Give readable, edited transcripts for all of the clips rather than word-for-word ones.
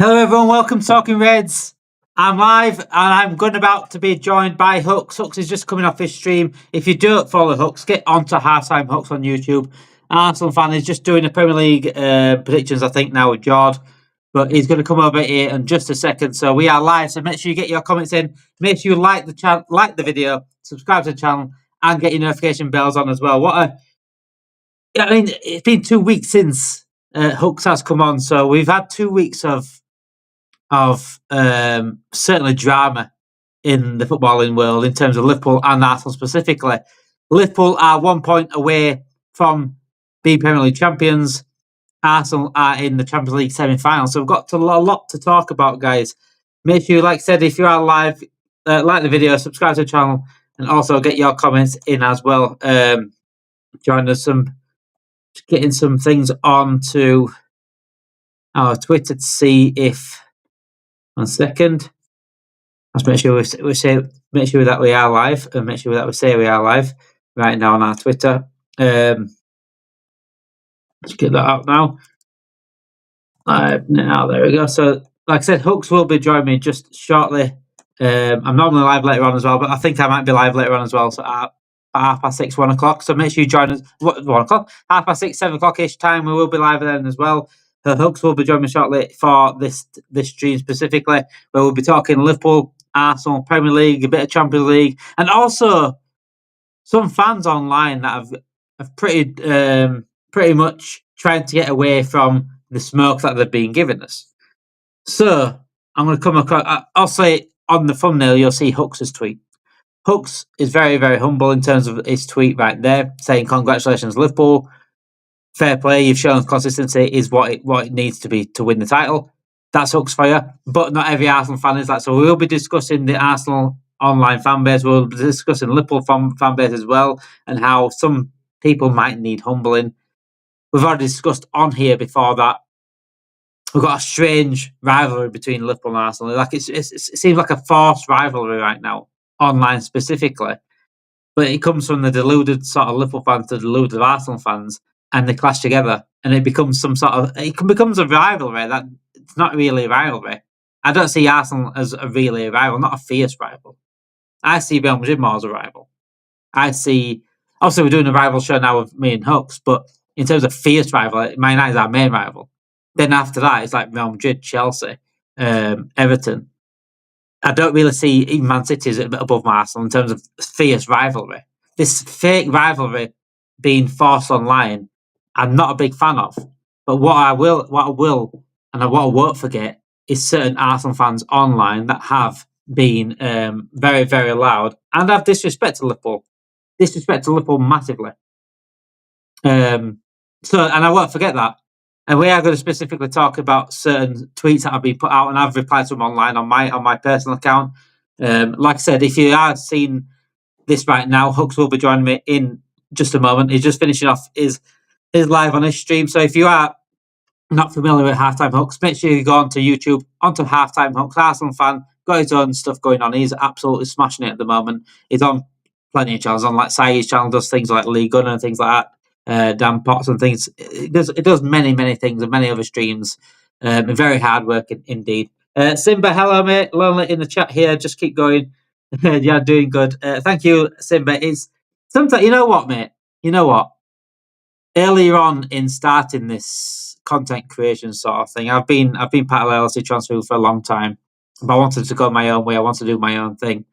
Hello everyone, welcome to Talking Reds. I'm live and I'm about to be joined by Hooks. Hooks is just coming off his stream. If you don't follow Hooks, get onto Halftime Hooks on YouTube. Arsenal fan is just doing a Premier League predictions, I think, now with Jord. But he's going to come over here in just a second. So we are live, so make sure you get your comments in. Make sure you like the video, subscribe to the channel, and get your notification bells on as well. It's been 2 weeks since Hooks has come on, so we've had 2 weeks of certainly drama in the footballing world in terms of Liverpool and Arsenal specifically. Liverpool are 1 point away from being Premier League champions. Arsenal are in the Champions League semi-final. So we've got a lot to talk about, guys. Make sure, like I said, if you are live, like the video, subscribe to the channel, and also get your comments in as well. Join us getting some things onto our Twitter to see if. 1 second. Let's make sure that we are live, and make sure that we say we are live right now on our Twitter. Let's get that out now. Live now. There we go. So, like I said, Hooks will be joining me just shortly. I'm normally live later on as well, but I think I might be live later on as well. So at 6:30, 1 o'clock. So make sure you join us. 1 o'clock, 6:30, 7 o'clock ish time. We will be live then as well. Hooks will be joining me shortly for this stream specifically, where we'll be talking Liverpool, Arsenal, Premier League, a bit of Champions League, and also some fans online that have pretty much trying to get away from the smoke that they've been giving us. So I'm going to come across. I'll say on the thumbnail you'll see Hooks' tweet. Hooks is very, very humble in terms of his tweet right there, saying congratulations Liverpool. Fair play, you've shown consistency is what it needs to be to win the title. That's Hooks for you. But not every Arsenal fan is that. So we will be discussing the Arsenal online fan base. We'll be discussing Liverpool fan base as well, and how some people might need humbling. We've already discussed on here before that we've got a strange rivalry between Liverpool and Arsenal. Like it seems like a forced rivalry right now, online specifically. But it comes from the deluded sort of Liverpool fans to the deluded Arsenal fans, and they clash together, and it becomes becomes a rivalry that it's not really a rivalry. I don't see Arsenal as really a rival, not a fierce rival. I see Real Madrid more as a rival. Obviously we're doing a rival show now with me and Hooks, but in terms of fierce rival, Man United is our main rival. Then after that, it's like Real Madrid, Chelsea, Everton. I don't really see even Man City is above Arsenal in terms of fierce rivalry. This fake rivalry being forced online, I'm not a big fan of. But what I will, and what I won't forget is certain Arsenal fans online that have been very, very loud and have disrespected Liverpool. Disrespected Liverpool massively. And I won't forget that. And we are going to specifically talk about certain tweets that have been put out, and I've replied to them online on my personal account. Like I said, if you are seeing this right now, Hooks will be joining me in just a moment. He's just finishing off his live on his stream. So if you are not familiar with Halftime Hooks, make sure you go onto YouTube, onto Halftime Hooks. Arsenal fan, got his own stuff going on. He's absolutely smashing it at the moment. He's on plenty of channels, on like Sai's channel, does things like League Gun and things like that. Dan Potts and things. It does many, many things and many other streams. Very hard work indeed. Simba, hello mate. Lonely in the chat here. Just keep going. Yeah, doing good. Thank you, Simba. It's sometimes, you know what, mate? You know what? Earlier on in starting this content creation sort of thing, I've been part of LLC Transfer for a long time, but I wanted to go my own way. I wanted to do my own thing.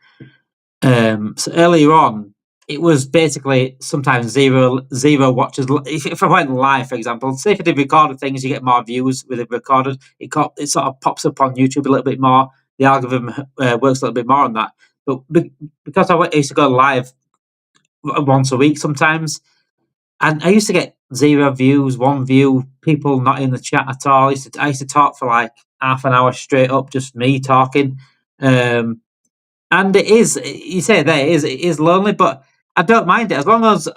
So earlier on, it was basically sometimes zero watches. If I went live, for example, say if I did recorded things, you get more views with it recorded. It sort of pops up on YouTube a little bit more. The algorithm works a little bit more on that. But because I used to go live once a week sometimes, and I used to get 0 views, 1 view, people not in the chat at all. I used to talk for like half an hour straight up, just me talking. And it is, you say there, it is lonely, but I don't mind it as long as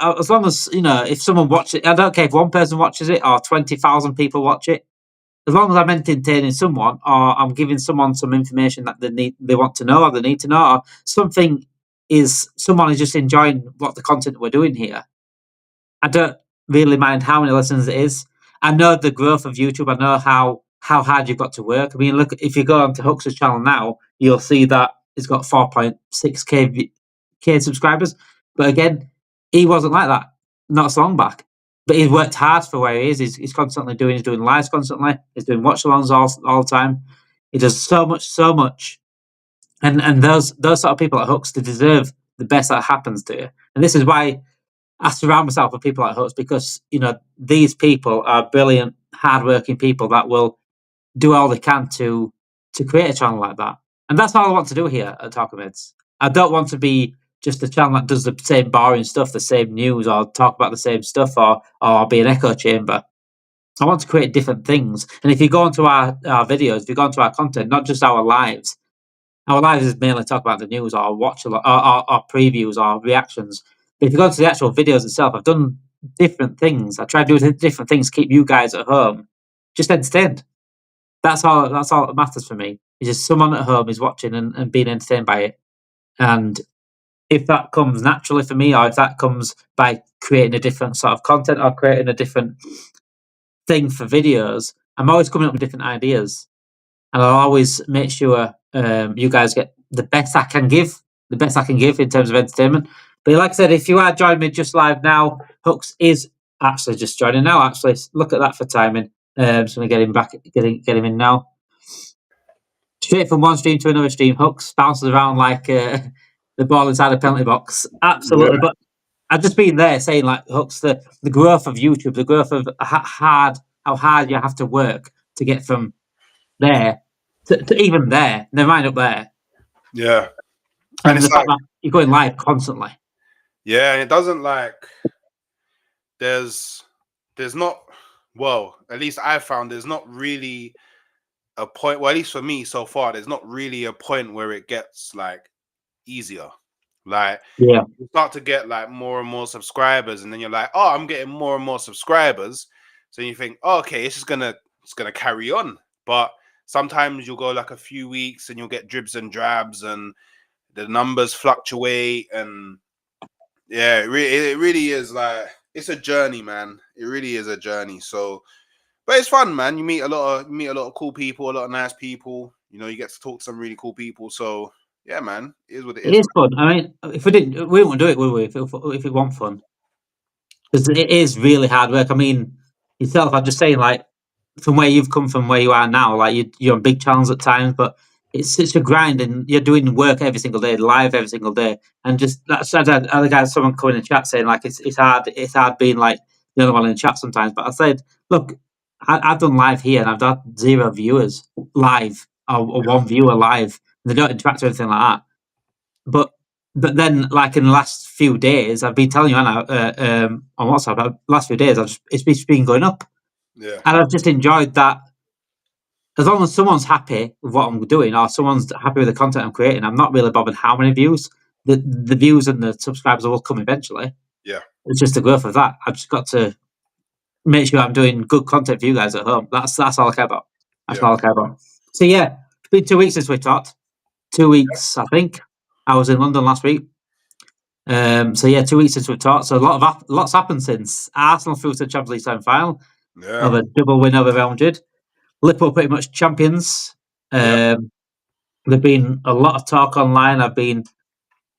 if someone watches it. I don't care if one person watches it or 20,000 people watch it. As long as I'm entertaining someone, or I'm giving someone some information that they want to know, or they need to know, or someone is just enjoying what the content we're doing here. I don't really mind how many listens it is. I know the growth of YouTube. I know how how hard you've got to work. I mean, look, if you go onto Hooks' channel now, you'll see that he's got 4.6k subscribers. But again, he wasn't like that not so long back. But he's worked hard for where he is. He's constantly he's doing lives constantly. He's doing watch alongs all the time. He does so much. And those sort of people at Hooks, they deserve the best that happens to you. And this is why I surround myself with people like Hooks, because these people are brilliant, hardworking people that will do all they can to create a channel like that. And that's all I want to do here at Talking Mids. I don't want to be just a channel that does the same boring stuff, the same news, or talk about the same stuff, or be an echo chamber. I want to create different things. And if you go into our videos, if you go into our content, not just our lives is mainly talk about the news or watch or previews or reactions. But if you go to the actual videos itself, I've done different things. I try to do different things to keep you guys at home just entertained. That's all that matters for me. Is just someone at home is watching and being entertained by it. And if that comes naturally for me, or if that comes by creating a different sort of content or creating a different thing for videos, I'm always coming up with different ideas. And I'll always make sure you guys get the best I can give in terms of entertainment. But like I said, if you are joining me just live now, Hooks is actually just joining now. Actually, look at that for timing. So I'm going to get him back, get him in now. Straight from one stream to another stream, Hooks bounces around like the ball inside a penalty box. Absolutely. Yeah. But I've just been there saying, like, Hooks, the growth of YouTube, the growth of how hard you have to work to get from there to even there, never mind up there. Yeah. And the fact that you're going live constantly. Yeah, and it doesn't there's not, well, at least I found there's not really a point, well, at least for me so far, there's not really a point where it gets easier. You start to get more and more subscribers, and then you're like, oh, I'm getting more and more subscribers. So you think, oh, okay, it's gonna carry on. But sometimes you'll go a few weeks and you'll get dribs and drabs and the numbers fluctuate. And yeah, it really is it's a journey, man. It really is a journey. So, but it's fun, man. You meet a lot of cool people, a lot of nice people. You get to talk to some really cool people. So yeah, man, it is what it is. It is fun. I mean, if we didn't, we wouldn't do it, would we? If it wasn't fun, because it is really hard work. I mean, yourself, I'm just saying, from where you've come from, where you are now, you're on big channels at times, but it's such a grind, and you're doing work every single day, live every single day, and just that's other guys. Someone coming in chat saying it's hard. It's hard being the other one in chat sometimes. But I said, look, I've done live here, and I've had 0 viewers live or 1 viewer live. They don't interact or anything like that. But then, in the last few days, I've been telling you, Anna, on WhatsApp, last few days, it's been going up. Yeah. And I've just enjoyed that. As long as someone's happy with what I'm doing, or someone's happy with the content I'm creating, I'm not really bothered how many views. The views and the subscribers will come eventually. Yeah. It's just the growth of that. I've just got to make sure I'm doing good content for you guys at home. That's all I care about. That's all I care about. So yeah, it's been 2 weeks since we talked. 2 weeks, I think. I was in London last week. So yeah, 2 weeks since we've talked. So lots happened since. Arsenal through to the Champions League semi-final of a double win over Real Madrid. Liverpool pretty much champions. There's been a lot of talk online. I've been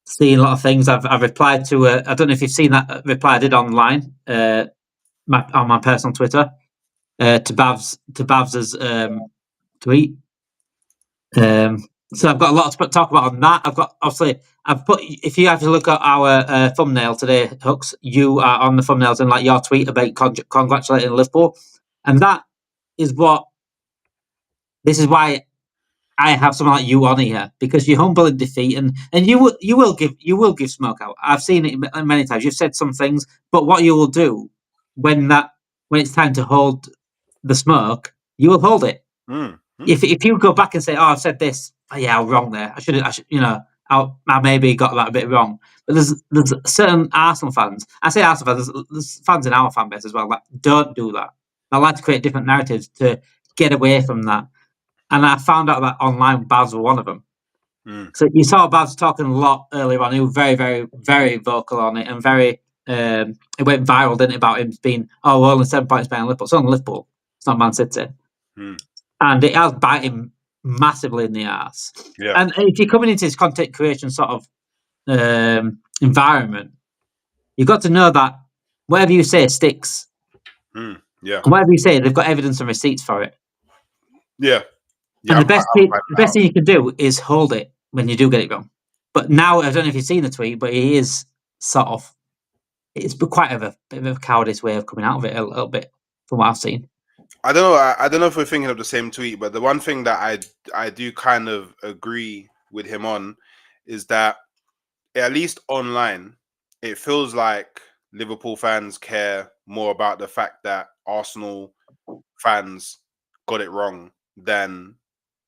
seeing a lot of things. I've replied to I don't know if you've seen that reply I did online on my personal Twitter to Bavs's tweet. So I've got a lot to talk about on that. I've put, if you have to look at our thumbnail today, Hooks, you are on the thumbnails in your tweet about congratulating Liverpool, and this is why I have someone like you on here, because you're humble in defeat, and you will give smoke out. I've seen it many times. You've said some things, but what you will do when it's time to hold the smoke, you will hold it. If you go back and say, "Oh, I've said this. Oh, yeah, I'm wrong there. I should, I maybe got that a bit wrong." But there's certain Arsenal fans. I say Arsenal fans. There's fans in our fan base as well that don't do that. I like to create different narratives to get away from that. And I found out that online Baz were one of them. So you saw Baz talking a lot earlier on. He was very, very, very vocal on it, and very. It went viral, didn't it, about him being, we're only 7 points behind Liverpool. It's only Liverpool. It's not Man City. and it has biting massively in the ass. Yeah. And if you're coming into this content creation sort of environment, you've got to know that whatever you say sticks. Yeah. And whatever you say, they've got evidence and receipts for it. Yeah. Yeah. And I'm the finding best out. thing you can do is hold it when you do get it wrong. But now, I don't know if you've seen the tweet, but he is sort of, it's quite a bit of a cowardice way of coming out of it a little bit from what I've seen. I don't know. I don't know if we're thinking of the same tweet, but the one thing that I do kind of agree with him on is that at least online, it feels like Liverpool fans care more about the fact that Arsenal fans got it wrong than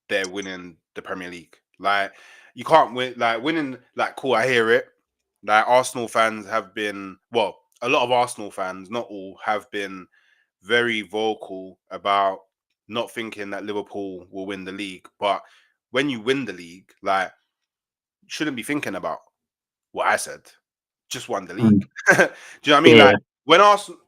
they're winning the Premier League. Like you can't win, like winning, like cool. I hear it. Like Arsenal fans have been, well, a lot of Arsenal fans, not all, have been very vocal about not thinking that Liverpool will win the league. But when you win the league, like you shouldn't be thinking about what I said. Just won the league. Mm. Do you know what I mean? Yeah, Like when Arsenal,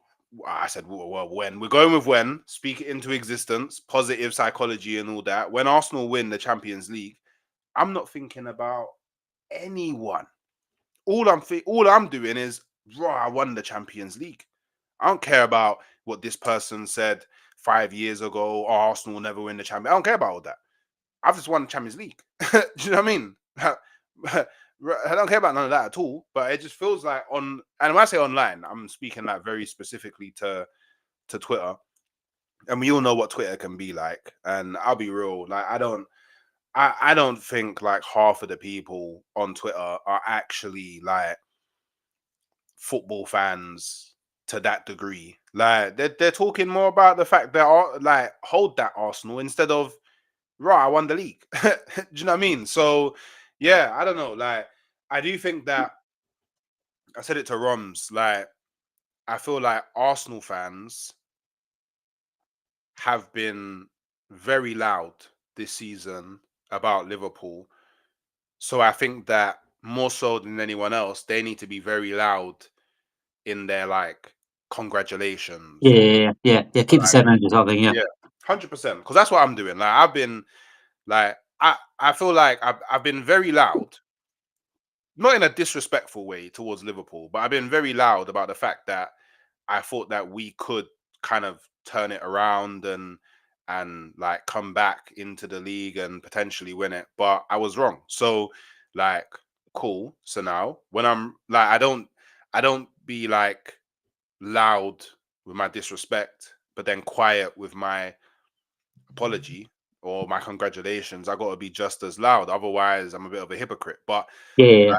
I said, well, when we're going with when, speak it into existence, positive psychology and all that. When Arsenal win the Champions League, I'm not thinking about anyone. All I'm doing is, raw, I won the Champions League. I don't care about what this person said 5 years ago. Oh, Arsenal will never win the Champions. I don't care about all that. I've just won the Champions League. Do you know what I mean? I don't care about none of that at all. But it just feels like and when I say online, I'm speaking like very specifically to Twitter. And we all know what Twitter can be like. And I'll be real, like I don't think like half of the people on Twitter are actually like football fans to that degree. Like they're talking more about the fact that like hold that Arsenal instead of right, I won the league. Do you know what I mean? So yeah, I don't know. Like I do think that I said it to Roms, like I feel like Arsenal fans have been very loud this season about Liverpool. So I think that more so than anyone else, they need to be very loud in their like congratulations or yeah. Keep the like same energy sort of thing. Yeah, yeah, 100%. Because that's what I'm doing. Like I've been like I feel like I've been very loud, not in a disrespectful way towards Liverpool, but I've been very loud about the fact that I thought that we could kind of turn it around and like come back into the league and potentially win it, but I was wrong. So like cool. So now when I'm like I don't be like loud with my disrespect, but then quiet with my apology or my congratulations. I got to be just as loud. Otherwise, I'm a bit of a hypocrite. But yeah.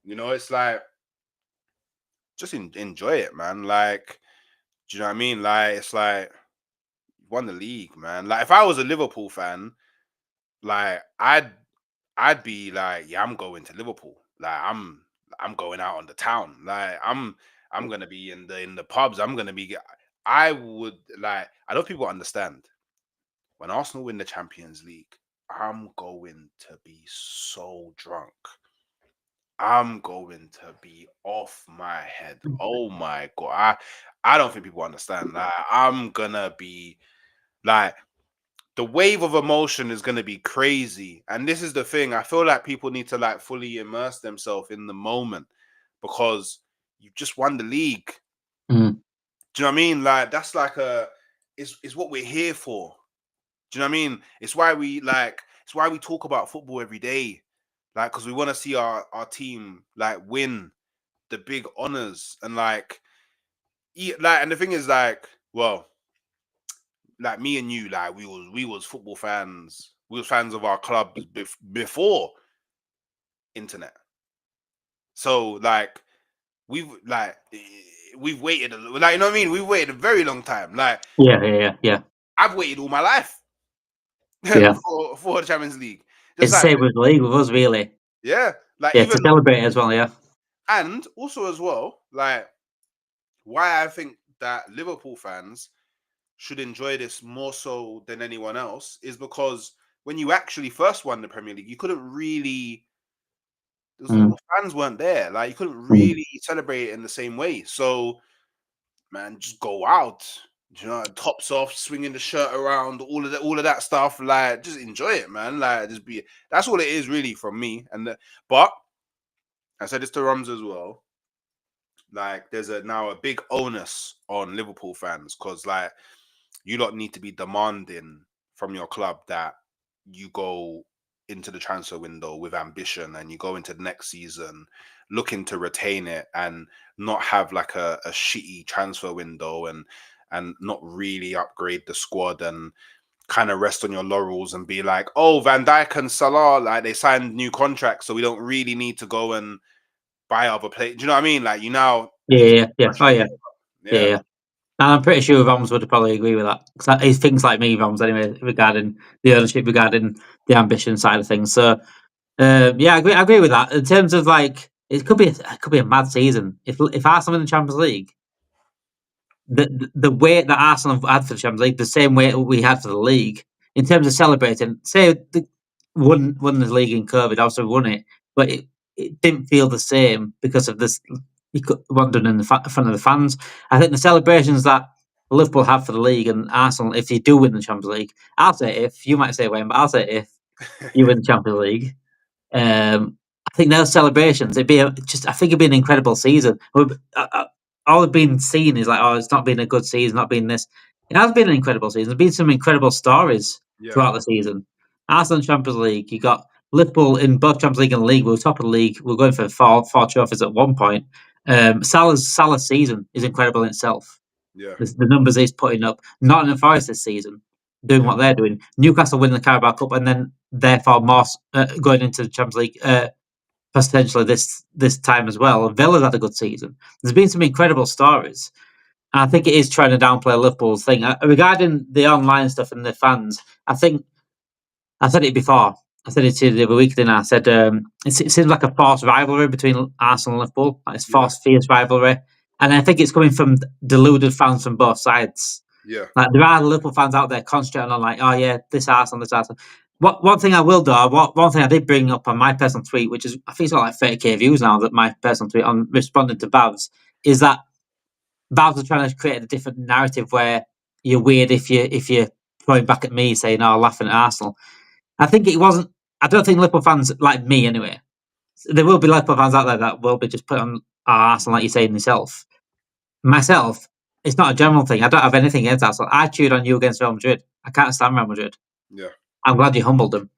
it's like just enjoy it, man. Like, do you know what I mean? Like, it's like you won the league, man. Like, if I was a Liverpool fan, like I'd be like, yeah, I'm going to Liverpool. Like, I'm going out on the town. Like, I'm gonna be in the pubs. I'm gonna be. I would like. I don't know if people understand. When Arsenal win the Champions League, I'm going to be so drunk. I'm going to be off my head. Oh my god. I don't think people understand that. I'm gonna be like the wave of emotion is gonna be crazy. And this is the thing. I feel like people need to like fully immerse themselves in the moment because you just won the league. Mm. Do you know what I mean? Like that's like it's what we're here for. Do you know what I mean? It's why we talk about football every day. Like, because we want to see our team like win the big honors and like and the thing is like, well, like me and you, like we was football fans. We was fans of our clubs before internet. So like we've waited like you know what I mean? We've waited a very long time. Like Yeah. I've waited all my life Yeah. for the Champions League. Just It's the like same with the league with us, really. yeah, like Yeah, to even celebrate it as well. Yeah. and also as well, like why I think that Liverpool fans should enjoy this more so than anyone else is because when you actually first won the Premier League, you couldn't really Mm. the fans weren't there. Like you couldn't Mm. really celebrate it in the same way. So man, just go out. Do you know, tops off, swinging the shirt around, all of that stuff. Like, just enjoy it, man. Like, just be. That's all it is, really, from me. But I said this to Rums as well. Like, there's now a big onus on Liverpool fans because, like, you lot need to be demanding from your club that you go into the transfer window with ambition and you go into the next season looking to retain it and not have like a shitty transfer window and not really upgrade the squad and kind of rest on your laurels and be like, oh, Van Dijk and Salah, like they signed new contracts, so we don't really need to go and buy other players. Do you know what I mean? Like you now need to Yeah, yeah, pressure oh on yeah, yourself. yeah, Yeah. yeah. And I'm pretty sure Rams would probably agree with that. Because he's things like me, Rams, anyway, regarding the ownership, regarding the ambition side of things. So, yeah, I agree with that. In terms of like, it could be a mad season if Arsenal in the Champions League. The weight that Arsenal have had for the Champions League, the same weight we had for the league, in terms of celebrating. Say won the league in COVID, also won it, but it didn't feel the same because of this. You weren't done in the front of the fans. I think the celebrations that Liverpool have for the league and Arsenal, if you do win the Champions League, I'll say if you might say when, but I'll say if you win the Champions League. I think those celebrations, I think it'd be an incredible season. All I've been seen is like, oh, it's not been a good season, not been this. It has been an incredible season. There's been some incredible stories Yeah. throughout the season. Arsenal Champions League, you got Liverpool in both Champions League and the league. We were top of the league. We were going for four trophies at one point. Salah's season is incredible in itself. Yeah. The numbers he's putting up. Nottingham Forest this season, doing Yeah. what they're doing. Newcastle winning the Carabao Cup, and then therefore Moss going into the Champions League potentially this time as well. Villa's had a good season. There's been some incredible stories. And I think it is trying to downplay Liverpool's thing. Regarding the online stuff and the fans, I think I said it before. I said it to you the other week, didn't I? I said it seems like a forced rivalry between Arsenal and Liverpool. Like it's Yeah. forced, fierce rivalry. And I think it's coming from deluded fans from both sides. Yeah. Like there are Liverpool fans out there concentrating on like, oh yeah, this Arsenal, this Arsenal. One thing I will do, one thing I did bring up on my personal tweet, which is I think it's got like 30k views now, that my personal tweet on responding to Bavs, is that Bavs are trying to create a different narrative where you're weird if you're throwing back at me saying, oh, laughing at Arsenal. I think it wasn't. I don't think Liverpool fans like me anyway. There will be Liverpool fans out there that will be just put on Arsenal, like you're saying yourself. Myself, it's not a general thing. I don't have anything against Arsenal. I cheered on you against Real Madrid. I can't stand Real Madrid. Yeah. I'm glad you humbled them.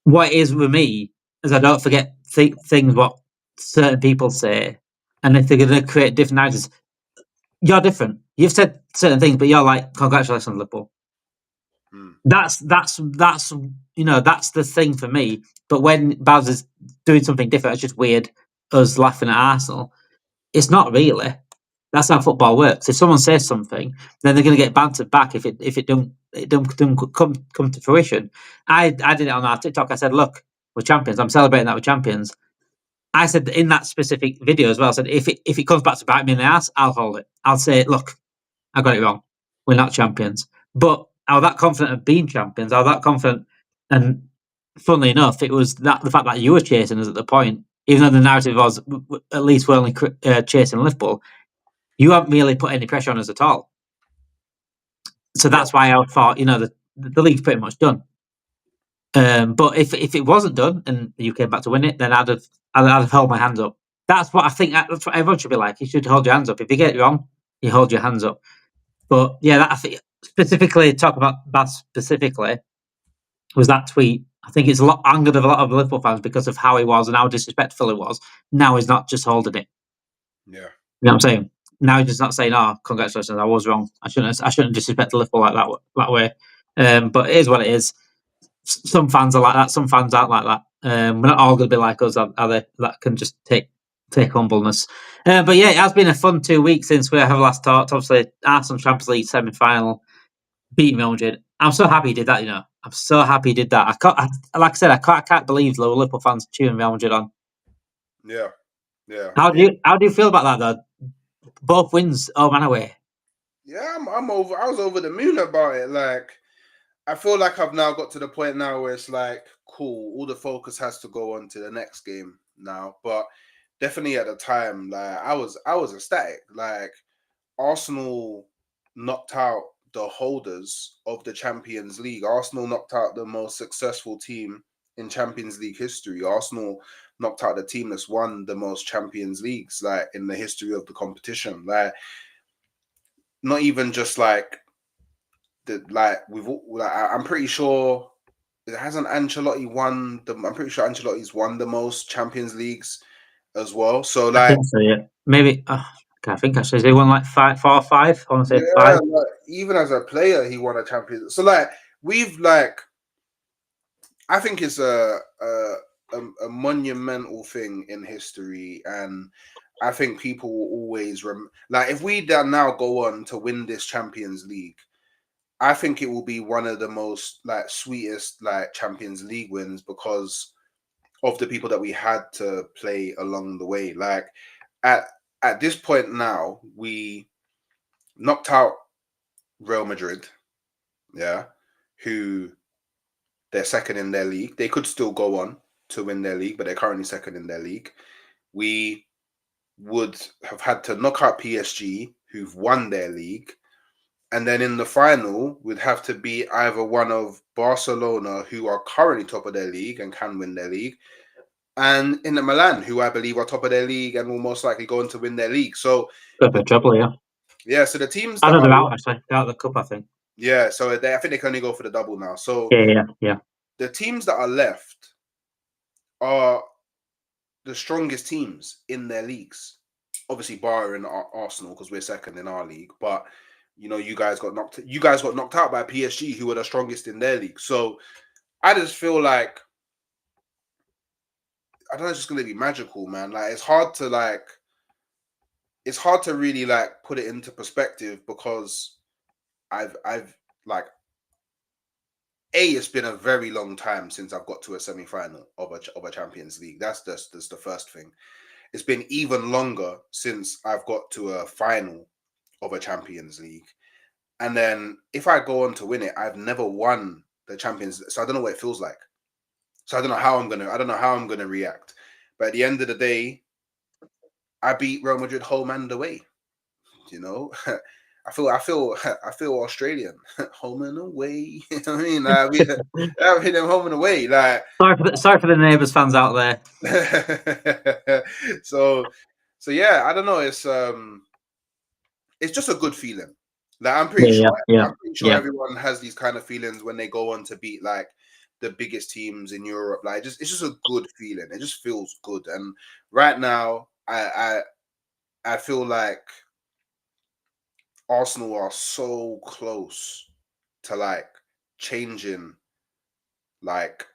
What it is with me is I don't forget things what certain people say, and if they're going to create different narratives, you're different. You've said certain things, but you're like, congratulations, Liverpool. Mm. That's that's the thing for me. But when Baz is doing something different, it's just weird. Us laughing at Arsenal. It's not really. That's how football works. If someone says something, then they're going to get bantered back if it don't come to fruition. I did it on our TikTok. I said, "Look, we're champions. I'm celebrating that we're champions." I said in that specific video as well. I said, if it comes back to bite me in the ass, I'll hold it. I'll say, "Look, I got it wrong. We're not champions." But I was that confident of being champions. I was that confident, and funnily enough, it was that the fact that you were chasing us at the point, even though the narrative was at least we're only chasing Liverpool. You haven't really put any pressure on us at all. So Yeah. that's why I thought, the league's pretty much done. But if it wasn't done and you came back to win it, then I'd have held my hands up. That's what I think. That's what everyone should be like. You should hold your hands up. If you get it wrong, you hold your hands up. But yeah, I think specifically talk about that specifically was that tweet. I think it's angered a lot of Liverpool fans because of how he was and how disrespectful he was. Now he's not just holding it. Yeah. You know what I'm saying? Now he's just not saying, "Oh, congratulations, I was wrong. I shouldn't disrespect Liverpool like that way." But it is what it is. Some fans are like that. Some fans aren't like that. We're not all going to be like us, are they? That can just take humbleness. But yeah, it has been a fun 2 weeks since we have last talked. Obviously, Arsenal Champions League semi-final, beating Real Madrid. I'm so happy he did that. I'm so happy he did that. Like I said, I can't believe Liverpool fans cheering Real Madrid on. Yeah. Yeah. How do you feel about that though? Both wins home and away. Yeah, I'm over. I was over the moon about it. Like, I feel like I've now got to the point now where it's like, cool. All the focus has to go on to the next game now. But definitely at the time, like, I was ecstatic. Like, Arsenal. knocked out the holders of the Champions League. Arsenal knocked out the most successful team in Champions League history. Arsenal knocked out the team that's won the most Champions Leagues, like in the history of the competition. Like, not even just like the I'm pretty sure it hasn't Ancelotti won the. I'm pretty sure Ancelotti's won the most Champions Leagues as well. So I like, think so. Yeah, maybe. I can't think actually. They won like 4 or 5. I want to say yeah, 5. like, even as a player, he won a Champions. So like, we've like, I think it's a monumental thing in history, and I think people will always like if we now go on to win this Champions League. I think it will be one of the most like sweetest like Champions League wins because of the people that we had to play along the way. Like at at this point now, we knocked out Real Madrid, yeah, who they're second in their league. They could still go on to win their league, but they're currently second in their league. We would have had to knock out PSG, who've won their league. And then in the final, we'd have to be either one of Barcelona, who are currently top of their league and can win their league, and Inter Milan, who I believe are top of their league and will most likely go on to win their league. So, Bit of trouble, yeah. yeah, so the teams I that know are, they're out actually. They're out of the cup, I think. yeah, so I think they can only go for the double now. So Yeah. the teams that are left are the strongest teams in their leagues. Obviously, barring Arsenal because we're second in our league, but you guys got knocked out by PSG, who were the strongest in their league. So I just feel like I don't know, it's just gonna be magical, man. Like it's hard to really like put it into perspective because I've like it's been a very long time since I've got to a semi-final of a Champions League. That's the first thing. It's been even longer since I've got to a final of a Champions League. And then if I go on to win it, I've never won the Champions, so I don't know what it feels like. So I don't know how I'm gonna react. But at the end of the day, I beat Real Madrid home and away. You know, I feel Australian, home and away. I mean, I hit them home and away. Like, Sorry for the neighbours fans out there. so yeah, I don't know. It's just a good feeling. Like I'm pretty sure Yeah. everyone has these kind of feelings when they go on to beat like the biggest teams in Europe. Like it's just a good feeling. It just feels good. And right now, I feel like Arsenal are so close to like changing like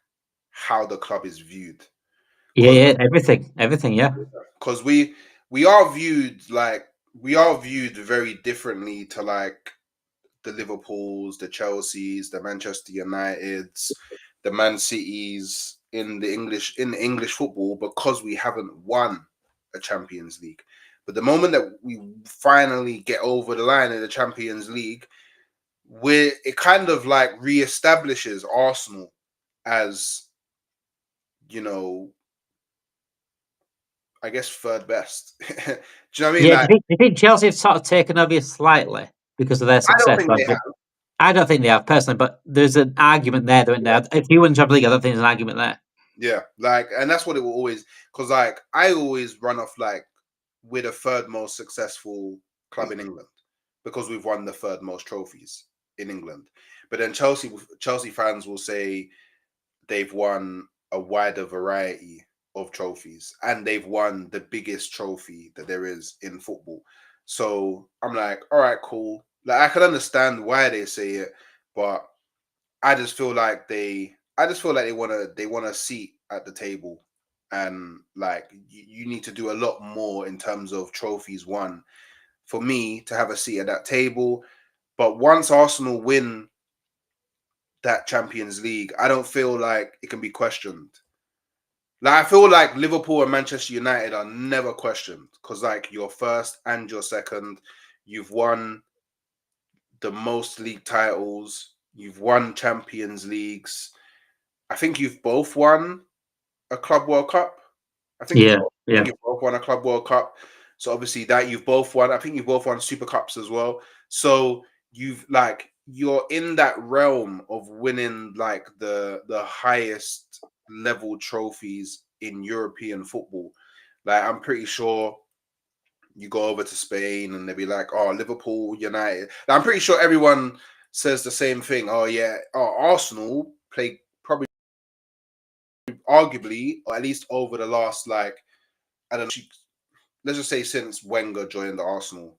how the club is viewed. Yeah, everything, yeah. Because we are viewed very differently to like the Liverpools, the Chelseas, the Manchester Uniteds, the Man Cities in the English football because we haven't won a Champions League. But the moment that we finally get over the line in the Champions League, it kind of like reestablishes Arsenal as, I guess third best. Do you know what I mean? Yeah, Like, do you think Chelsea have sort of taken over you slightly because of their I don't success? think they have. I don't think they have personally, but there's an argument there, isn't there? If you win Champions League, I don't think there's an argument there. Yeah, like, and that's what it will always, because like I always run off like we're the third most successful club in England because we've won the third most trophies in England. But then Chelsea fans will say they've won a wider variety of trophies and they've won the biggest trophy that there is in football. So I'm like, all right, cool. Like I can understand why they say it, but I just feel like they want a seat at the table, and like you need to do a lot more in terms of trophies won for me to have a seat at that table. But once Arsenal win that Champions League, I don't feel like it can be questioned. Like I feel like Liverpool and Manchester United are never questioned because like you're first and you're second, you've won the most league titles, you've won Champions Leagues. I think you've both won a Club World Cup. Yeah. You've both won a Club World Cup. So obviously that you've both won. I think you've both won Super Cups as well. So you're in that realm of winning like the highest level trophies in European football. Like I'm pretty sure you go over to Spain and they'll be like, "Oh, Liverpool, United." Now, I'm pretty sure everyone says the same thing. Oh yeah, Arsenal play probably arguably, or at least over the last like I don't know, let's just say since Wenger joined the Arsenal.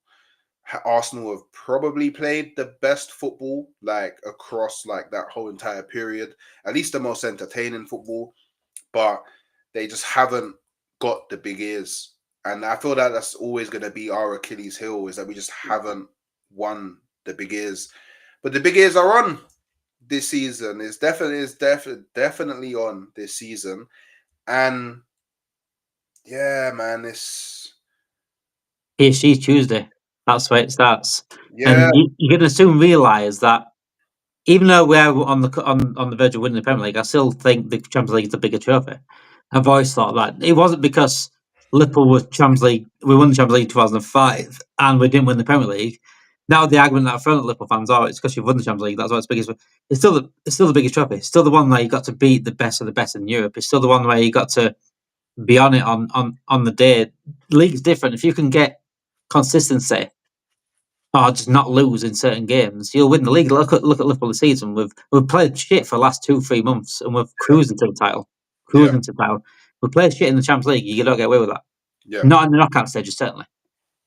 Arsenal have probably played the best football like across like that whole entire period, at least the most entertaining football, but they just haven't got the big ears. And I feel that that's always going to be our Achilles heel, is that we just haven't won the big ears. But the big ears are on this season. It's definitely on this season. And yeah, man, it's PSG Tuesday. That's where it starts. yeah, And you're going to soon realise that even though we're on the verge of winning the Premier League, I still think the Champions League is the bigger trophy. I've always thought that. It wasn't because Liverpool was Champions League. We won the Champions League in 2005 and we didn't win the Premier League. Now the argument that I've thrown at Liverpool fans, it's because you've won the Champions League. That's why it's biggest. It's still the biggest trophy. It's still the one where you got to beat the best of the best in Europe. It's still the one where you got to be on it on the day. The league's different. If you can get consistency or just not lose in certain games, you'll win the league. Look at Liverpool this season. We've played shit for the last 2-3 months, and we've cruising to the title. yeah, Cruising to the title. We played shit in the Champions League. You don't get away with that. yeah, Not in the knockout stages, certainly.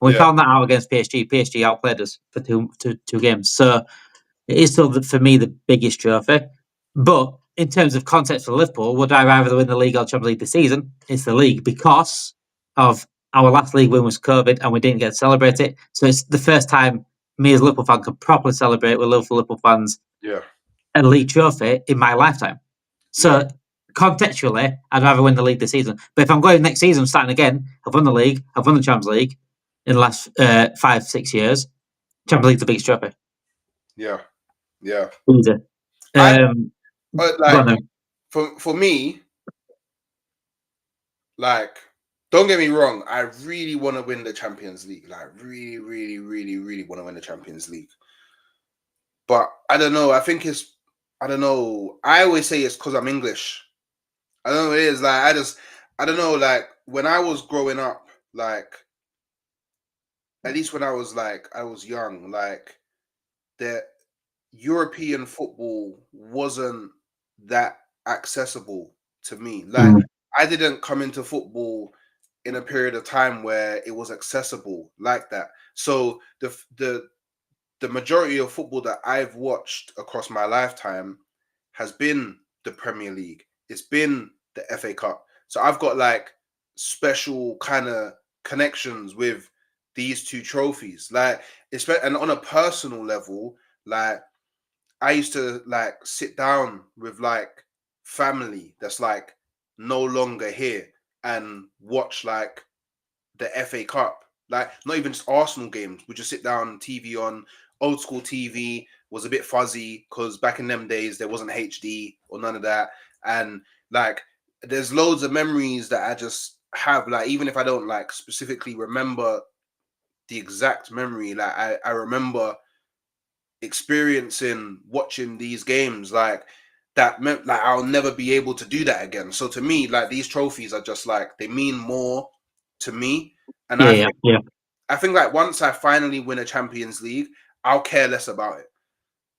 We yeah, found that out against PSG. PSG outplayed us for two games. So it is still, for me, the biggest trophy. But in terms of context for Liverpool, would I rather win the league or Champions League this season? It's the league because of our last league win was COVID and we didn't get to celebrate it. So it's the first time me as a Liverpool fan can properly celebrate with Liverpool fans yeah, a league trophy in my lifetime. So contextually, I'd rather win the league this season. But if I'm going next season, starting again, I've won the league, I've won the Champions League in the last 5-6 years. Champions League's the biggest trophy. yeah, yeah. Easy. But Go on like then. for me, like don't get me wrong, I really want to win the Champions League. Like really, really, really, really want to win the Champions League. But I don't know. I don't know. I always say it's because I'm English. I don't know what it is. Like I don't know. Like when I was growing up, like at least when I was young, like the European football wasn't that accessible to me. Like I didn't come into football in a period of time where it was accessible like that. So the majority of football that I've watched across my lifetime has been the Premier League. It's been the FA Cup. So I've got like special kind of connections with these two trophies. Like, and on a personal level, like I used to like sit down with like family that's like no longer here and watch like the FA Cup. Like not even just Arsenal games. We just sit down, TV on. Old school TV was a bit fuzzy because back in them days there wasn't HD or none of that. And like there's loads of memories that I just have. Like even if I don't like specifically remember the exact memory, like I remember experiencing watching these games like that meant like I'll never be able to do that again. So to me, like these trophies are just like they mean more to me. And Yeah. I think like once I finally win a Champions League, I'll care less about it.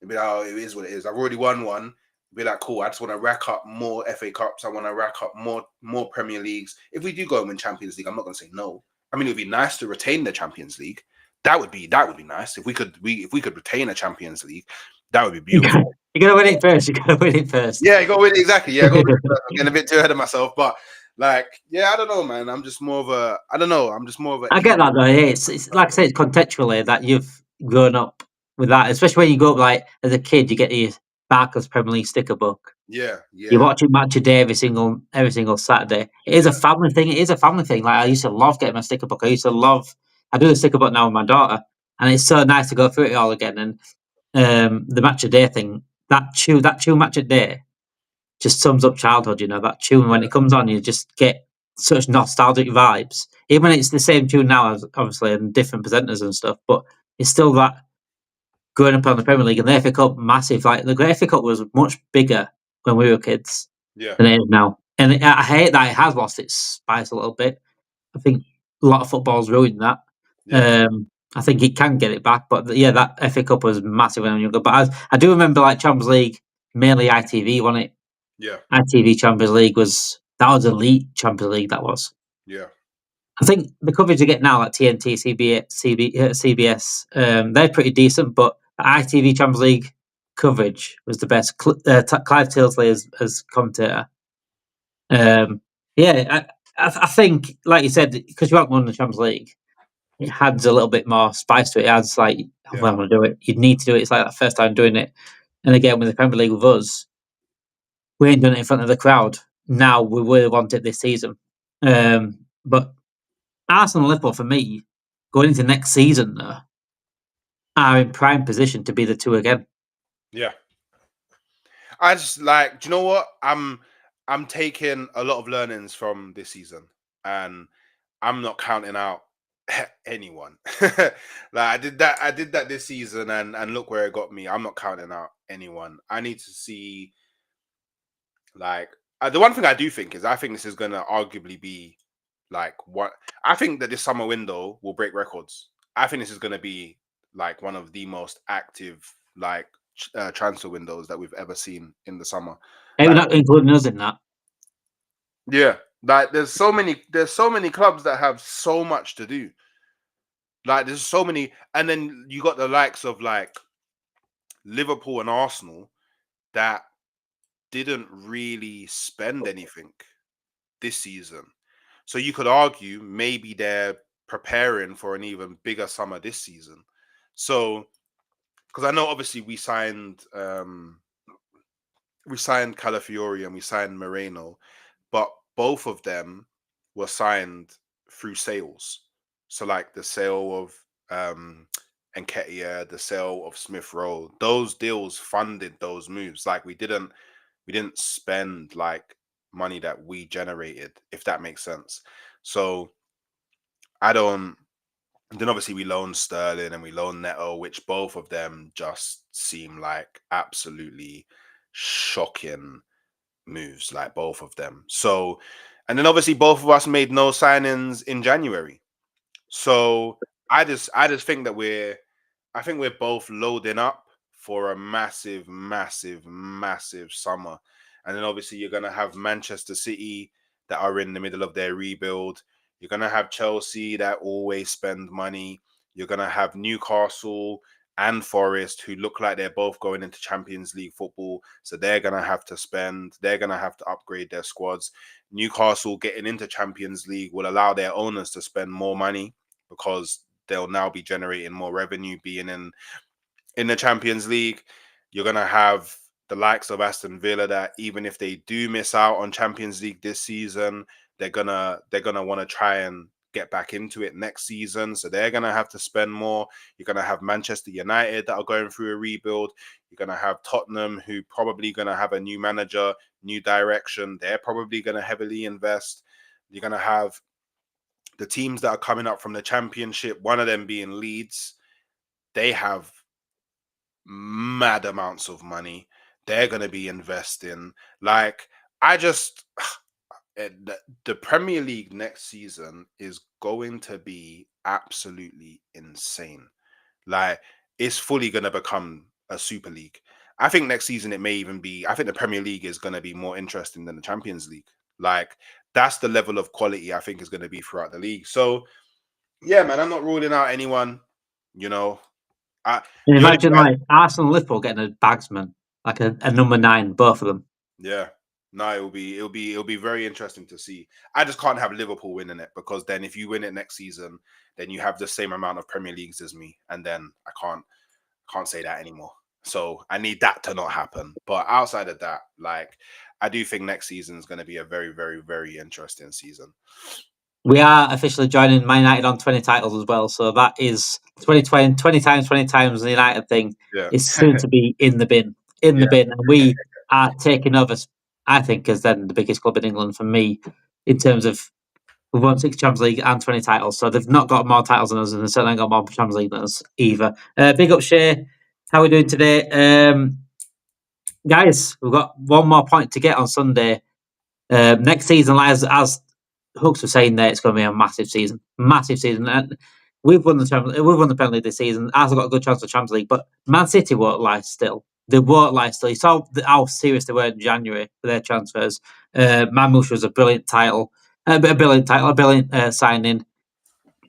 It'll be like, oh, it is what it is. I've already won one. Be like, cool. I just want to rack up more FA Cups. I want to rack up more Premier Leagues. If we do go and win Champions League, I'm not going to say no. I mean, it'd be nice to retain the Champions League. That would be nice if we could retain a Champions League. That would be beautiful. You gotta win it first. You gotta win it first. Yeah, go win it exactly. Yeah, go win it first. I'm getting a bit too ahead of myself, but like, yeah, I don't know, man. I'm just more of a. I don't know. I'm just more of a. I get that though. Yeah, it's like I say, it's contextually that you've grown up with that. Especially when you go up like as a kid, you get your Barclays Premier League sticker book. Yeah. You watch it match a day every single Saturday. It is a family thing. It is a family thing. Like I used to love getting my sticker book. I do the sticker book now with my daughter, and it's so nice to go through it all again. And the match a day thing, that tune match a day, just sums up childhood. You know that tune when it comes on, you just get such nostalgic vibes. Even when it's the same tune now, as obviously, and different presenters and stuff, but it's still that growing up on the Premier League, and the FA Cup massive. Like the FA Cup was much bigger when we were kids Yeah. than it is now, and I hate that it has lost its spice a little bit. I think a lot of football's ruined that. Yeah. I think it can get it back, but yeah, that FA Cup was massive when I was younger. But I do remember like Champions League, mainly ITV, wasn't it? Yeah. ITV Champions League was elite Champions League. That was. Yeah. I think the coverage you get now, like TNT, CBS, they're pretty decent, but the ITV Champions League coverage was the best. Clive Tilsley as commentator. Yeah, I think, like you said, because you haven't won the Champions League, it adds a little bit more spice to it. It adds like, Yeah. well, I want to do it. You'd need to do it. It's like that first time doing it. And again, with the Premier League with us, we ain't done it in front of the crowd. Now we really want it this season. But Arsenal and Liverpool, for me, going into next season, though, are in prime position to be the two again. Yeah. I just like, do you know what? I'm taking a lot of learnings from this season, and I'm not counting out anyone. Like I did that this season, and look where it got me. I'm not counting out anyone. I need to see, like, the one thing I do think is I think this is going to arguably be like what I think that this summer window will break records. I think this is going to be like one of the most active like transfer windows that we've ever seen in the summer. Hey, we're Like, not including us in that. yeah, like there's so many clubs that have so much to do. Like there's so many, and then you got the likes of like Liverpool and Arsenal that didn't really spend anything this season. So you could argue maybe they're preparing for an even bigger summer this season. So because I know obviously we signed Calafiori and we signed Moreno, but both of them were signed through sales. So like the sale of Nketiah, the sale of Smith Rowe, those deals funded those moves. Like we didn't spend like money that we generated, if that makes sense. So I don't. Then obviously we loaned Sterling and we loaned Neto, which both of them just seem like absolutely shocking moves, like both of them. So, and then obviously both of us made no signings in January. So I just think that I think we're both loading up for a massive, massive, massive summer. And then obviously you're gonna have Manchester City that are in the middle of their rebuild. You're gonna have Chelsea that always spend money. You're gonna have Newcastle and Forest who look like they're both going into Champions League football. So they're gonna have to spend, they're gonna have to upgrade their squads. Newcastle getting into Champions League will allow their owners to spend more money because they'll now be generating more revenue being in the Champions League. You're gonna have the likes of Aston Villa that even if they do miss out on Champions League this season, they're gonna want to try and get back into it next season. So they're gonna have to spend more. You're gonna have Manchester United that are going through a rebuild. You're gonna have Tottenham who probably gonna have a new manager, new direction. They're probably gonna heavily invest. You're gonna have the teams that are coming up from the Championship, one of them being Leeds. They have mad amounts of money. They're going to be investing. Like, I just, the Premier League next season is going to be absolutely insane. Like, it's fully going to become a Super League. I think next season it may even be, I think the Premier League is going to be more interesting than the Champions League. Like, that's the level of quality I think is going to be throughout the league. So, yeah, man, I'm not ruling out anyone. You know, And the only imagine guy, like Arsenal and Liverpool getting a bagsman, like a number 9, both of them. yeah, no, it'll be very interesting to see. I just can't have Liverpool winning it because then if you win it next season, then you have the same amount of Premier Leagues as me, and then I can't say that anymore. So I need that to not happen. But outside of that, like I do think next season is going to be a very, very, very interesting season. We are officially joining Man United on 20 titles as well. So that is 20 times, 20 times the United thing Yeah, is soon to be in the bin. In the yeah, bin. And we are taking over, I think, as then the biggest club in England for me in terms of we've won 6 Champions League and 20 titles. So they've not got more titles than us, and they certainly ain't got more Champions League than us either. Big up Shay. How are we doing today? Guys, we've got one more point to get on Sunday. Next season, as Hooks was saying there, it's going to be a massive season. Massive season. And we've won the Premier League this season. Arsenal got a good chance for Champions League, but Man City won't lie still. They won't lie still. You saw how serious they were in January for their transfers. Mamouche was a brilliant a brilliant signing.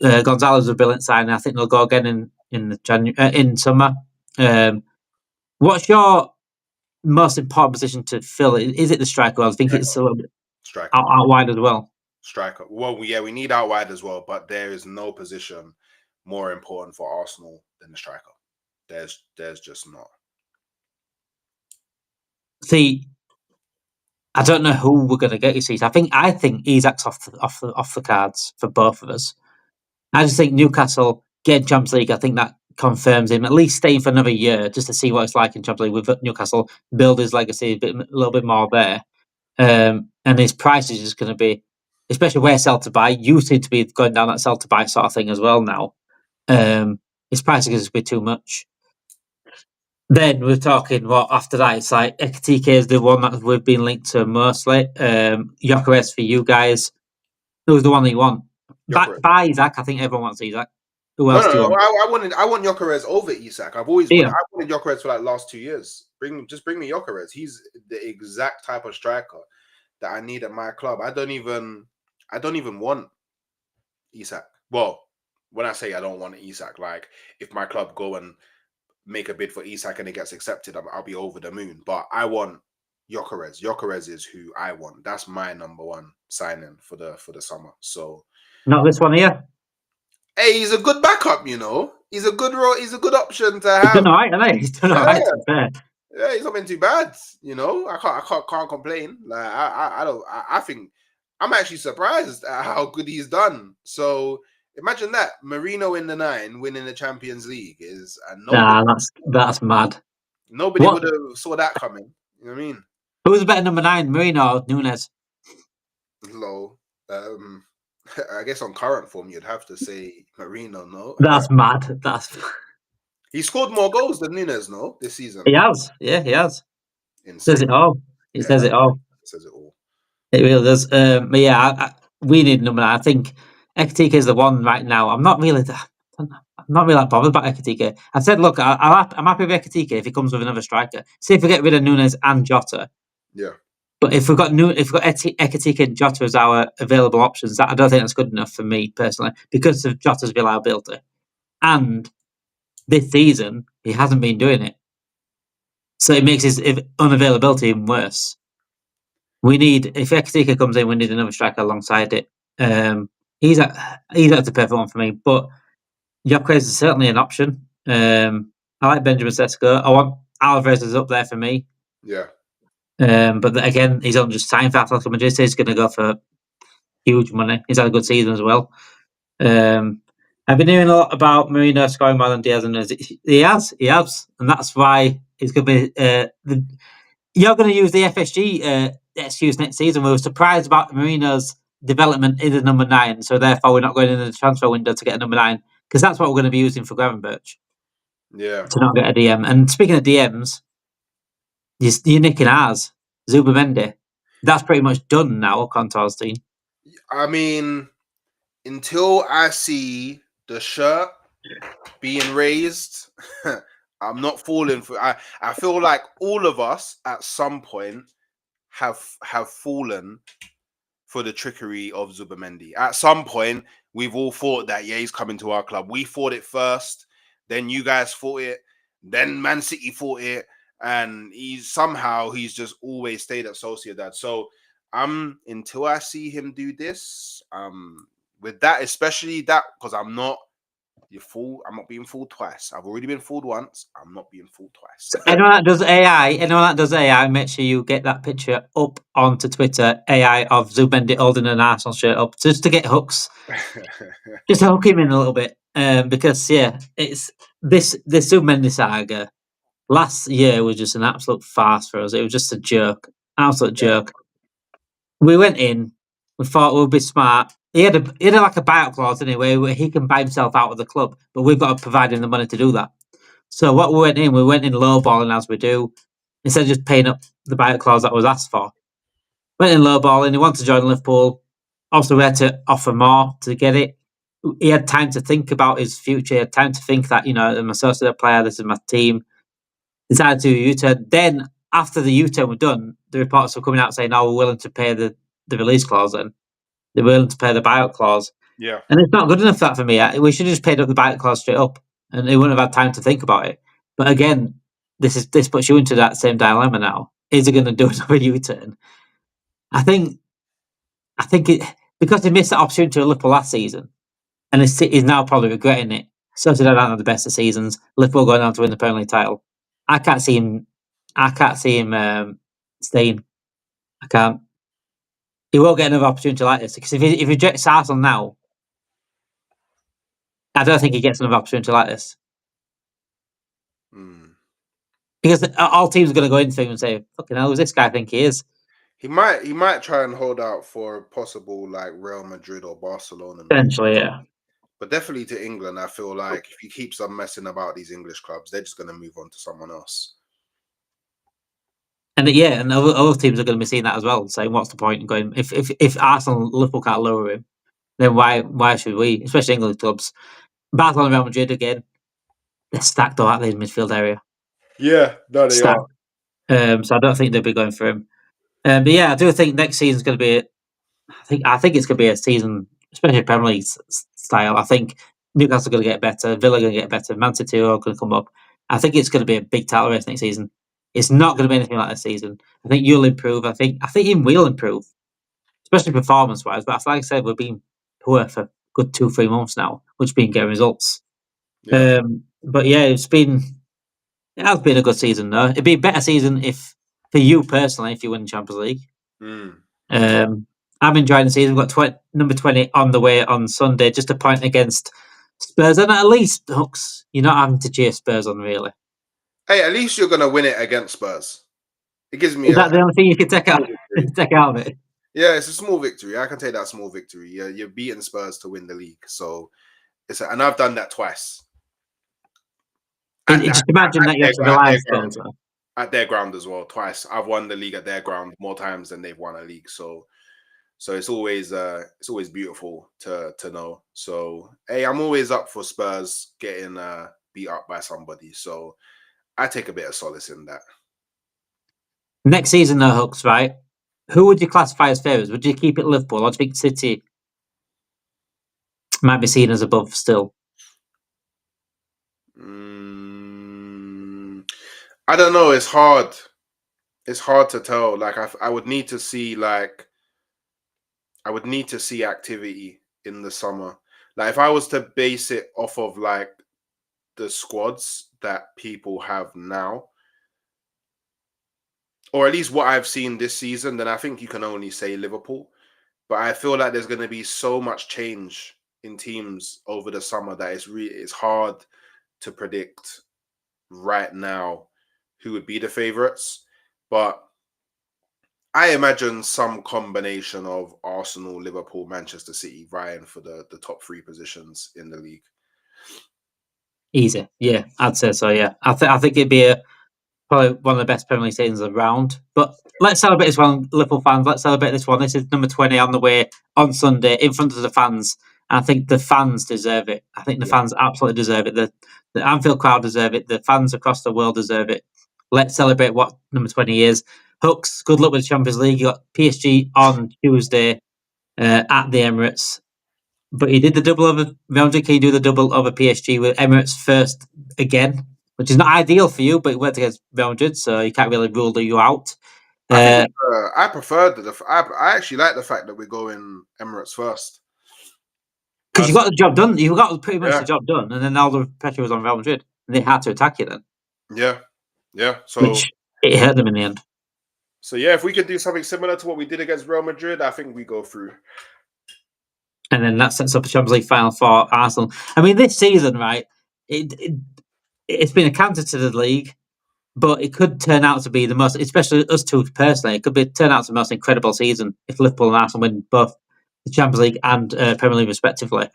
Gonzalez was a brilliant signing. I think they'll go again in summer. What's your most important position to fill? Is it the striker? I think it's a little bit Striker. out wide as well. Striker. Well, yeah, we need out wide as well, but there is no position more important for Arsenal than the striker. There's just not. See, I don't know who we're going to get. You see, I think Isak's off the cards for both of us. I just think Newcastle getting Champions League. I think that confirms him at least staying for another year just to see what it's like in Champions League with Newcastle, build his legacy a little bit more there. And his price is just going to be, especially where sell to buy. You seem to be going down that sell to buy sort of thing as well now. His price is going to be too much. Then we're talking after that. It's like Ekitike is the one that we've been linked to mostly. Gyökeres for you guys. Who's the one that you want? By Isak, I think everyone wants Isak. Who else do you want? I want Gyökeres over Isak. I wanted Gyökeres for like last 2 years. Bring me Gyökeres. He's the exact type of striker that I need at my club. I don't even want Isak. Well, when I say I don't want Isak, like if my club go and make a bid for Isak and it gets accepted, I'll be over the moon. But I want Gyökeres. Gyökeres is who I want. That's my number one signing for the summer. So not this one here. Hey, he's a good backup, you know. He's a good option to have. He's done all right, hasn't he? He's done all right, to be fair. Yeah, he's not been too bad, you know. I can't complain. Like I think I'm actually surprised at how good he's done. So imagine that Marino in the 9 winning the Champions League is that's mad. Nobody would have saw that coming. You know what I mean? Who's a better number 9, Marino or Nunes? Low. I guess on current form, you'd have to say Marino, no? That's mad. He scored more goals than Nunes, no, this season. He has. Yeah, he has. Insane. Says it all. He says it all. Says it all. It really does. But yeah, we need number 9. I think Ekitike is the one right now. I'm not really that bothered about Ekitike. I said, look, I'm happy with Ekitike if he comes with another striker. See if we get rid of Nunes and Jota. Yeah. But if we've got Ekitike and Jota as our available options, I don't think that's good enough for me personally because of Jota's reliability. And this season, he hasn't been doing it. So it makes his unavailability even worse. If Ekitike comes in, we need another striker alongside it. He's at the perfect one for me. But Gyökeres is certainly an option. I like Benjamin Sesko. I want Alvarez is up there for me. Yeah. But again, he's on just signed for Atletico Madrid, so he's going to go for huge money. He's had a good season as well. I've been hearing a lot about Marino scoring more than Diaz, and he has, and that's why it's going to be. You're going to use the FSG excuse next season. We were surprised about Marino's development in the number 9, so therefore we're not going into the transfer window to get a number 9 because that's what we're going to be using for Gravenberch. Yeah. To not get a DM. And speaking of DMs. You're nicking ours, Zubamendi. That's pretty much done now, Contour's team. I mean, until I see the shirt being raised, I'm not falling for. I feel like all of us at some point have fallen for the trickery of Zubamendi. At some point, we've all thought that he's coming to our club. We thought it first, then you guys thought it, then Man City thought it. And he's just always stayed at Sociedad. So until I see him do this, with that, especially that, because I'm not being fooled twice. I've already been fooled once. I'm not being fooled twice. So anyone that does AI, make sure you get that picture up onto Twitter, AI of Zubamendi holding an Arsenal shirt up, just to get hooks. Just to hook him in a little bit. Because it's this Zubamendi saga. Last year was just an absolute farce for us. It was just a joke, absolute joke. We went in, we thought we'd be smart. He had like a buyout clause anyway, where he can buy himself out of the club, but we've got to provide him the money to do that. So what we went in lowballing as we do, instead of just paying up the buyout clause that was asked for. Went in lowballing. He wanted to join Liverpool. Also, we had to offer more to get it. He had time to think about his future. He had time to think that, I'm a associate player. This is my team. Decided to do a U-turn. Then, after the U-turn were done, the reports were coming out saying, "Oh, we're willing to pay the release clause." Then they're willing to pay the buyout clause. Yeah. And it's not good enough that for me. We should have just paid up the buyout clause straight up, and he wouldn't have had time to think about it. But again, this puts you into that same dilemma now. Is he going to do another U-turn? I think it, because he missed that opportunity to Liverpool last season, and he's now probably regretting it. Sociedad aren't have the best of seasons. Liverpool going on to win the Premier League title. I can't see him. Staying. I can't. He won't get another opportunity like this because if he rejects Arsenal now, I don't think he gets another opportunity like this. Because all teams are going to go into him and say, "Fucking hell, who's this guy think he is?" He might try and hold out for a possible like Real Madrid or Barcelona. Potentially, yeah. But definitely to England, I feel like if he keeps on messing about these English clubs, they're just going to move on to someone else. And other teams are going to be seeing that as well, saying, "What's the point in going? If Arsenal, Liverpool can't lower him, then why should we? Especially English clubs, Barcelona, Real Madrid again. They're stacked though, aren't they, in the midfield area? Yeah, no, they are. So I don't think they'll be going for him. But yeah, I do think next season's going to be. I think it's going to be a season, especially Premier League style. I think Newcastle are going to get better, Villa are going to get better, Man City are going to come up. I think it's going to be a big title race next season. It's not going to be anything like this season. I think you'll improve. I think even we'll improve, especially performance wise. But like I said, we've been poor for a good 2-3 months now, which has been getting results. Yeah. But yeah, it has been a good season though. It'd be a better season for you personally if you win the Champions League. I'm enjoying the season. We've got number 20 on the way on Sunday, just a point against Spurs. And at least, Hooks, you're not having to cheer Spurs on, really. Hey, at least you're going to win it against Spurs. It gives me Is that the only thing you can take out of it? Yeah, it's a small victory. I can take that small victory. You're beating Spurs to win the league. So, and I've done that twice. Just imagine that you have to rely on Spurs. At their ground as well, twice. I've won the league at their ground more times than they've won a league. So it's always beautiful to know. So hey, I'm always up for Spurs getting beat up by somebody. So I take a bit of solace in that. Next season, though, Hooks, right? Who would you classify as favourites? Would you keep it Liverpool, or do you think City might be seen as above still? I don't know. It's hard. It's hard to tell. Like I would need to see activity in the summer. Like if I was to base it off of like the squads that people have now, or at least what I've seen this season, then I think you can only say Liverpool. But I feel like there's going to be so much change in teams over the summer that it's hard to predict right now who would be the favourites. But I imagine some combination of Arsenal, Liverpool, Manchester City vying for the top 3 positions in the league. Easy, yeah, I'd say so. Yeah, I think it'd be probably one of the best Premier League seasons around. But let's celebrate this one, Liverpool fans. Let's celebrate this one. This is number 20 on the way on Sunday in front of the fans. And I think the fans deserve it. I think the fans absolutely deserve it. The Anfield crowd deserve it. The fans across the world deserve it. Let's celebrate what number 20 is. Hooks, good luck with the Champions League. You got PSG on Tuesday at the Emirates. But he did the double over Real Madrid. Can you do the double over PSG with Emirates first again? Which is not ideal for you, but it went against Real Madrid, so you can't really rule you out. I preferred I actually like the fact that we're going Emirates first. Because you got the job done. You got pretty much the job done, and then all the pressure was on Real Madrid, and they had to attack you then. Yeah. So which it hurt them in the end. So yeah, if we could do something similar to what we did against Real Madrid, I think we go through. And then that sets up a Champions League final for Arsenal. I mean, this season, right? It's been a counter to the league, but it could turn out to be the most, especially us two personally, it could turn out to the most incredible season if Liverpool and Arsenal win both the Champions League and Premier League respectively.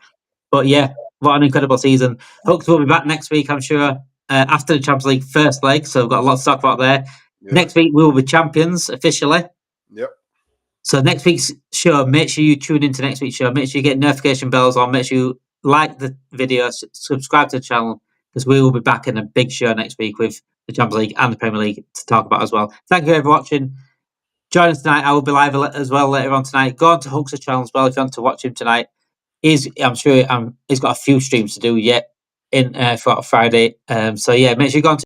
But yeah, what an incredible season. Hooks will be back next week, I'm sure. after the Champions League first leg, so we've got a lot to talk about there. Yeah. Next week we will be champions officially. Yep. So next week's show, make sure you tune into next week's show. Make sure you get notification bells on. Make sure you like the video, subscribe to the channel, because we will be back in a big show next week with the Champions League and the Premier League to talk about as well. Thank you for watching. Join us tonight. I will be live as well later on tonight. Go on to Hooks' channel as well if you want to watch him tonight. I'm sure he's got a few streams to do yet in for Friday. So yeah, make sure you go on to